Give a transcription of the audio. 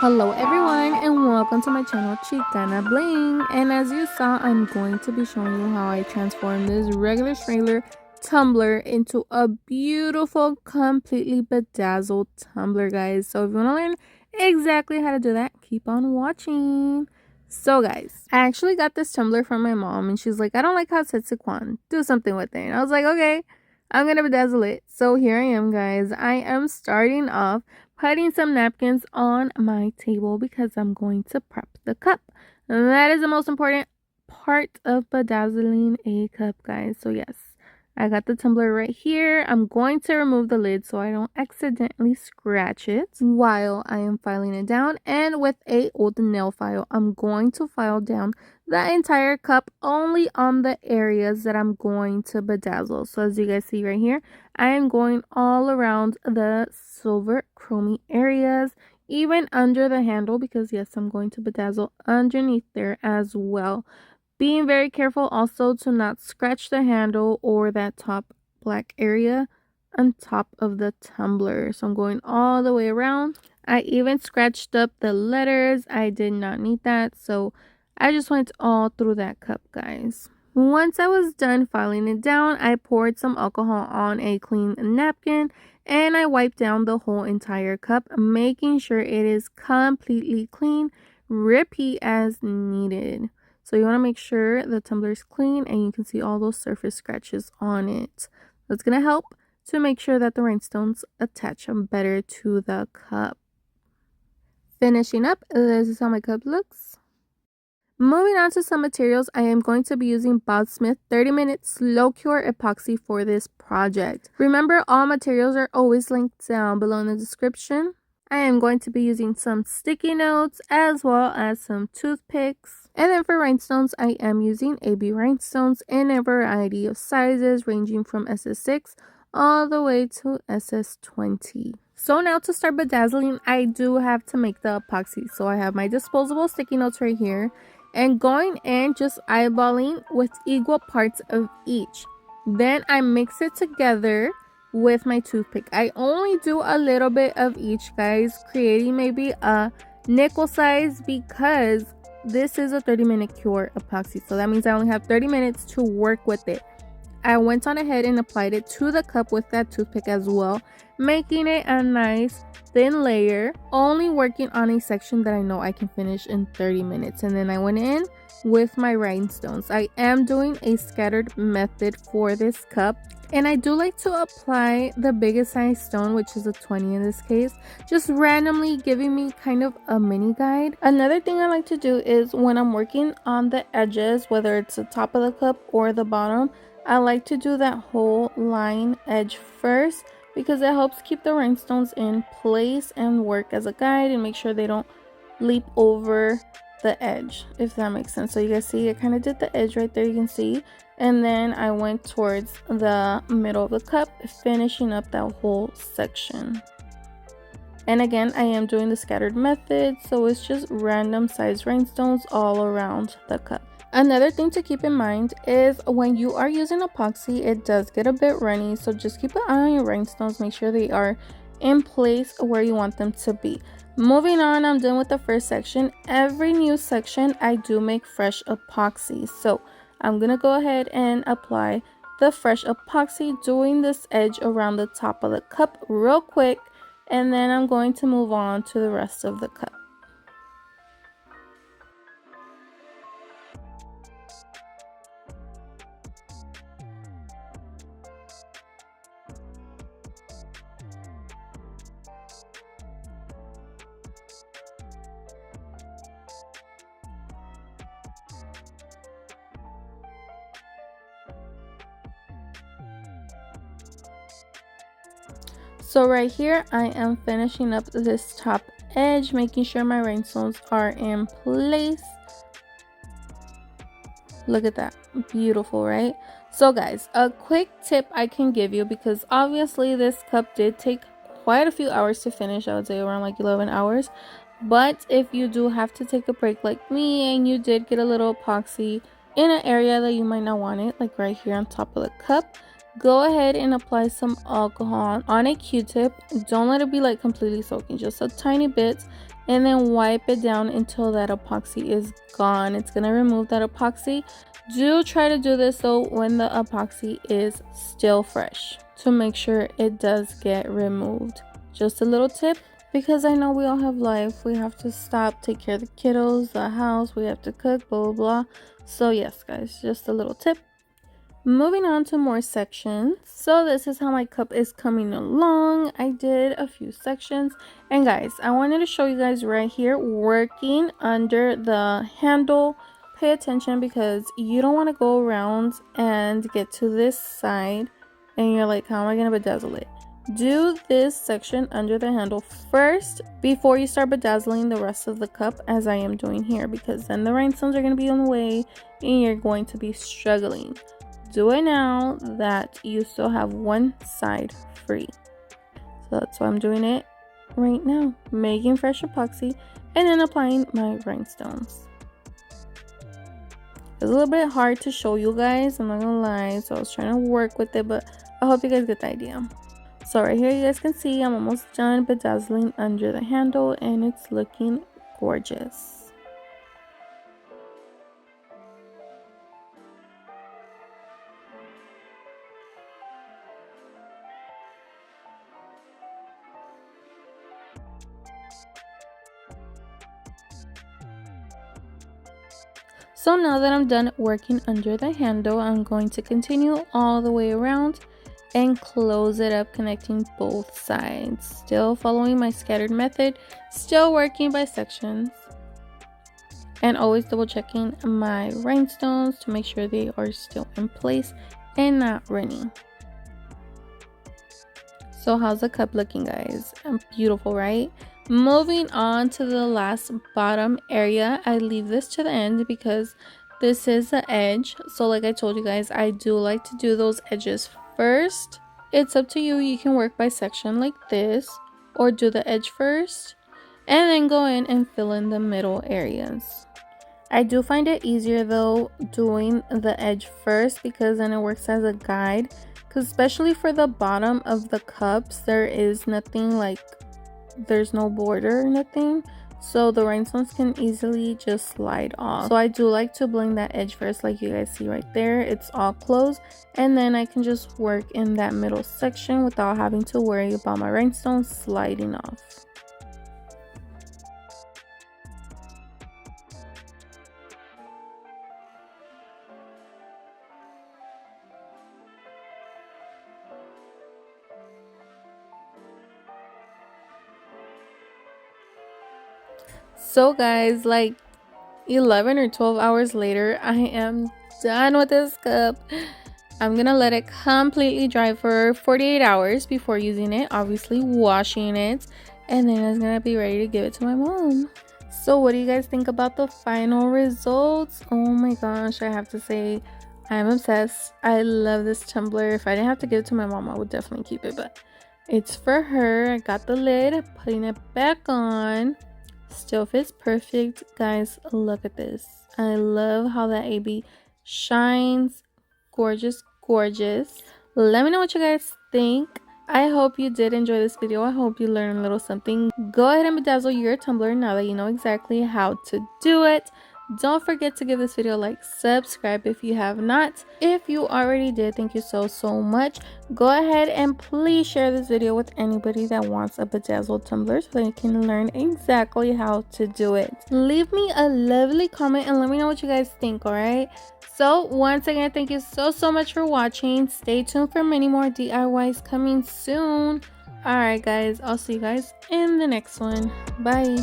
Hello everyone and welcome to my channel 𝓭𝓸𝓷'𝓽, and as you saw, I'm going to be showing you how I transformed this regular trailer tumbler into a beautiful, completely bedazzled tumbler, guys. So if you want to learn exactly how to do that, keep on watching. So guys, I actually got this tumbler from my mom and she's like, I don't like how it says 𝓭𝓸𝓷'𝓽, do something with it. And I was like, okay, I'm gonna bedazzle it. So here I am, guys. I am starting off putting some napkins on my table because I'm going to prep the cup. And that is the most important part of bedazzling a cup, guys. So yes, I got the tumbler right here. I'm going to remove the lid so I don't accidentally scratch it while I am filing it down. And with a old nail file, I'm going to file down the entire cup only on the areas that I'm going to bedazzle. So as you guys see right here, I am going all around the silver chromey areas, even under the handle, because yes, I'm going to bedazzle underneath there as well. Being very careful also to not scratch the handle or that top black area on top of the tumbler. So I'm going all the way around. I even scratched up the letters. I did not need that, so I just went all through that cup, guys. Once I was done filing it down, I poured some alcohol on a clean napkin and I wiped down the whole entire cup, making sure it is completely clean. Repeat as needed. So you want to make sure the tumbler is clean and you can see all those surface scratches on it. That's going to help to make sure that the rhinestones attach better to the cup. Finishing up, this is how my cup looks. Moving on to some materials, I am going to be using Bob Smith 30-minute slow cure epoxy for this project. Remember, all materials are always linked down below in the description. I am going to be using some sticky notes as well as some toothpicks. And then for rhinestones, I am using AB rhinestones in a variety of sizes ranging from SS6 all the way to SS20. So now to start bedazzling, I do have to make the epoxy. So I have my disposable sticky notes right here and going in just eyeballing with equal parts of each. Then I mix it together with my toothpick. I only do a little bit of each, guys, creating maybe a nickel size because this is a 30-minute cure epoxy. So that means I only have 30 minutes to work with it. I went on ahead and applied it to the cup with that toothpick as well, making it a nice thin layer, only working on a section that I know I can finish in 30 minutes. And then I went in with my rhinestones. I am doing a scattered method for this cup, and I do like to apply the biggest size stone, which is a 20 in this case, just randomly giving me kind of a mini guide. Another thing I like to do is when I'm working on the edges, whether it's the top of the cup or the bottom, I like to do that whole line edge first because it helps keep the rhinestones in place and work as a guide and make sure they don't leap over the edge, if that makes sense. So you guys see I kind of did the edge right there, you can see, and then I went towards the middle of the cup, finishing up that whole section. And again, I am doing the scattered method, so it's just random size rhinestones all around the cup. Another thing to keep in mind is when you are using epoxy, it does get a bit runny, so just keep an eye on your rhinestones, make sure they are in place where you want them to be. Moving on, I'm done with the first section. Every new section I do make fresh epoxy, so I'm gonna go ahead and apply the fresh epoxy, doing this edge around the top of the cup real quick, and then I'm going to move on to the rest of the cup. So right here, I am finishing up this top edge, making sure my rhinestones are in place. Look at that, beautiful, right? So guys, a quick tip I can give you, because obviously this cup did take quite a few hours to finish. I would say around like 11 hours. But if you do have to take a break like me and you did get a little epoxy in an area that you might not want it, like right here on top of the cup, go ahead and apply some alcohol on a Q-tip. Don't let it be like completely soaking, just a tiny bit, and then wipe it down until that epoxy is gone. It's gonna remove that epoxy. Do try to do this though when the epoxy is still fresh to make sure it does get removed. Just a little tip, because I know we all have life. We have to stop, take care of the kiddos, the house, we have to cook, blah blah blah. So yes guys, just a little tip. Moving on to more sections. So this is how my cup is coming along. I did a few sections, and guys, I wanted to show you guys right here working under the handle. Pay attention, because you don't want to go around and get to this side and you're like, how am I gonna bedazzle it? Do this section under the handle first before you start bedazzling the rest of the cup, as I am doing here, because then the rhinestones are going to be on the way and you're going to be struggling. Do it now that you still have one side free. So that's why I'm doing it right now, making fresh epoxy and then applying my rhinestones. It's a little bit hard to show you guys, I'm not gonna lie, so I was trying to work with it, but I hope you guys get the idea. So right here you guys can see I'm almost done bedazzling under the handle and it's looking gorgeous. So now that I'm done working under the handle, I'm going to continue all the way around and close it up, connecting both sides. Still following my scattered method, still working by sections, and always double checking my rhinestones to make sure they are still in place and not running. So how's the cup looking, guys? Beautiful, right? Moving on to the last bottom area. I leave this to the end because this is the edge. So like I told you guys, I do like to do those edges first. It's up to you. You can work by section like this, or do the edge first and then go in and fill in the middle areas. I do find it easier though doing the edge first, because then it works as a guide, because especially for the bottom of the cups, there is nothing, like there's no border or nothing, so the rhinestones can easily just slide off. So I do like to blend that edge first, like you guys see right there. It's all closed, and then I can just work in that middle section without having to worry about my rhinestones sliding off. So guys, like 11 or 12 hours later, I am done with this cup. I'm gonna let it completely dry for 48 hours before using it, obviously washing it, and then it's gonna be ready to give it to my mom. So what do you guys think about the final results? Oh my gosh, I have to say I'm obsessed. I love this tumbler. If I didn't have to give it to my mom, I would definitely keep it, but it's for her. I got the lid, putting it back on. Still fits perfect, guys. Look at this. I love how that AB shines. Gorgeous, gorgeous. Let me know what you guys think. I hope you did enjoy this video. I hope you learned a little something. Go ahead and bedazzle your tumbler now that you know exactly how to do it. Don't forget to give this video a like, subscribe if you have not. If you already did, thank you so much. Go ahead and please share this video with anybody that wants a bedazzled tumbler so they can learn exactly how to do it. Leave me a lovely comment and let me know what you guys think, alright? So once again, thank you so much for watching. Stay tuned for many more DIYs coming soon. Alright guys, I'll see you guys in the next one. Bye.